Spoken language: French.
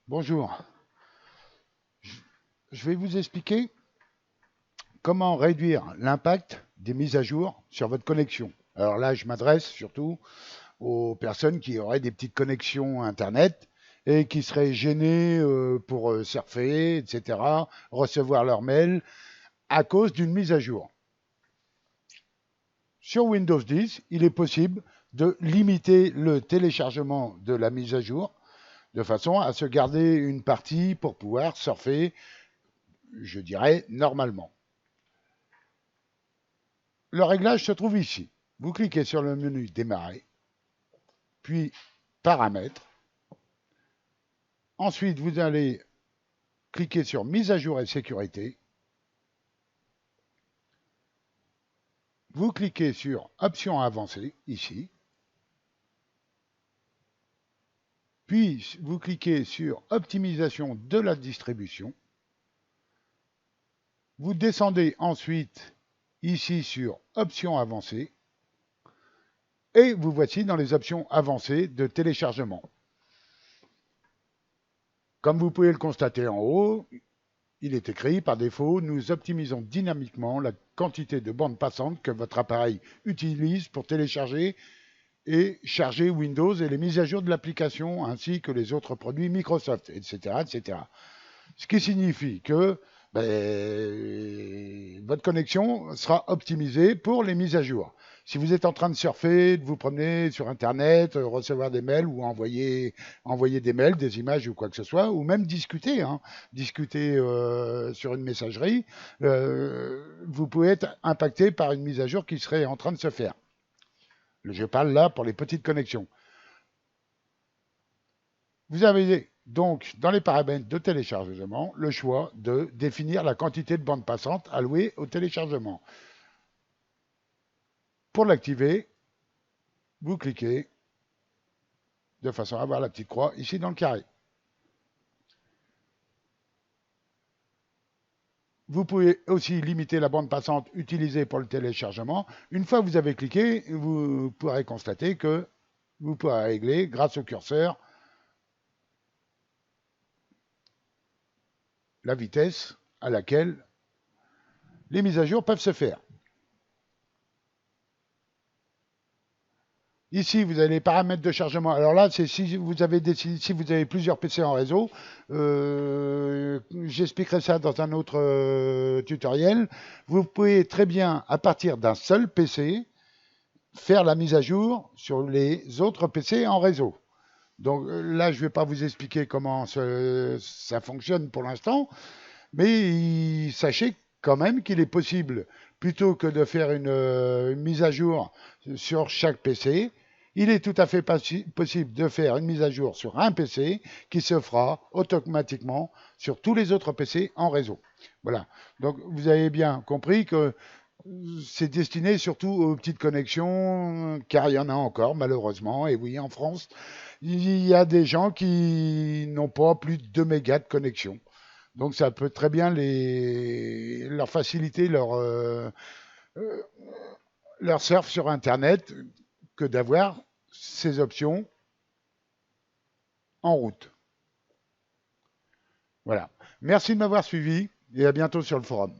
Bonjour, je vais vous expliquer comment réduire l'impact des mises à jour sur votre connexion. Alors là, je m'adresse surtout aux personnes qui auraient des petites connexions Internet et qui seraient gênées pour surfer, etc., recevoir leurs mails à cause d'une mise à jour. Sur Windows 10, il est possible de limiter le téléchargement de la mise à jour de façon à se garder une partie pour pouvoir surfer, je dirais, normalement. Le réglage se trouve ici. Vous cliquez sur le menu Démarrer, puis Paramètres. Ensuite, vous allez cliquer sur Mise à jour et sécurité. Vous cliquez sur Options avancées, ici. Puis, vous cliquez sur Optimisation de la distribution. Vous descendez ensuite ici sur Options avancées. Et vous voici dans les options avancées de téléchargement. Comme vous pouvez le constater en haut, il est écrit par défaut, nous optimisons dynamiquement la quantité de bande passante que votre appareil utilise pour télécharger et charger Windows et les mises à jour de l'application ainsi que les autres produits Microsoft, etc., etc. Ce qui signifie que votre connexion sera optimisée pour les mises à jour. Si vous êtes en train de surfer, de vous promener sur Internet, recevoir des mails ou envoyer des mails, des images ou quoi que ce soit, ou même discuter, sur une messagerie, vous pouvez être impacté par une mise à jour qui serait en train de se faire. Je parle là pour les petites connexions. Vous avez donc dans les paramètres de téléchargement le choix de définir la quantité de bande passante allouée au téléchargement. Pour l'activer, vous cliquez de façon à avoir la petite croix ici dans le carré. Vous pouvez aussi limiter la bande passante utilisée pour le téléchargement. Une fois que vous avez cliqué, vous pourrez constater que vous pourrez régler grâce au curseur la vitesse à laquelle les mises à jour peuvent se faire. Ici, vous avez les paramètres de chargement. Alors là, c'est si vous avez plusieurs PC en réseau. J'expliquerai ça dans un autre tutoriel. Vous pouvez très bien, à partir d'un seul PC, faire la mise à jour sur les autres PC en réseau. Donc là, je ne vais pas vous expliquer comment ça fonctionne pour l'instant, mais sachez quand même qu'il est possible, plutôt que de faire une mise à jour sur chaque PC, il est tout à fait possible de faire une mise à jour sur un PC qui se fera automatiquement sur tous les autres PC en réseau. Voilà. Donc vous avez bien compris que c'est destiné surtout aux petites connexions, car il y en a encore malheureusement. Et oui, en France, il y a des gens qui n'ont pas plus de 2 mégas de connexion. Donc ça peut très bien leur faciliter leur surf sur Internet que d'avoir ces options en route. Voilà. Merci de m'avoir suivi et à bientôt sur le forum.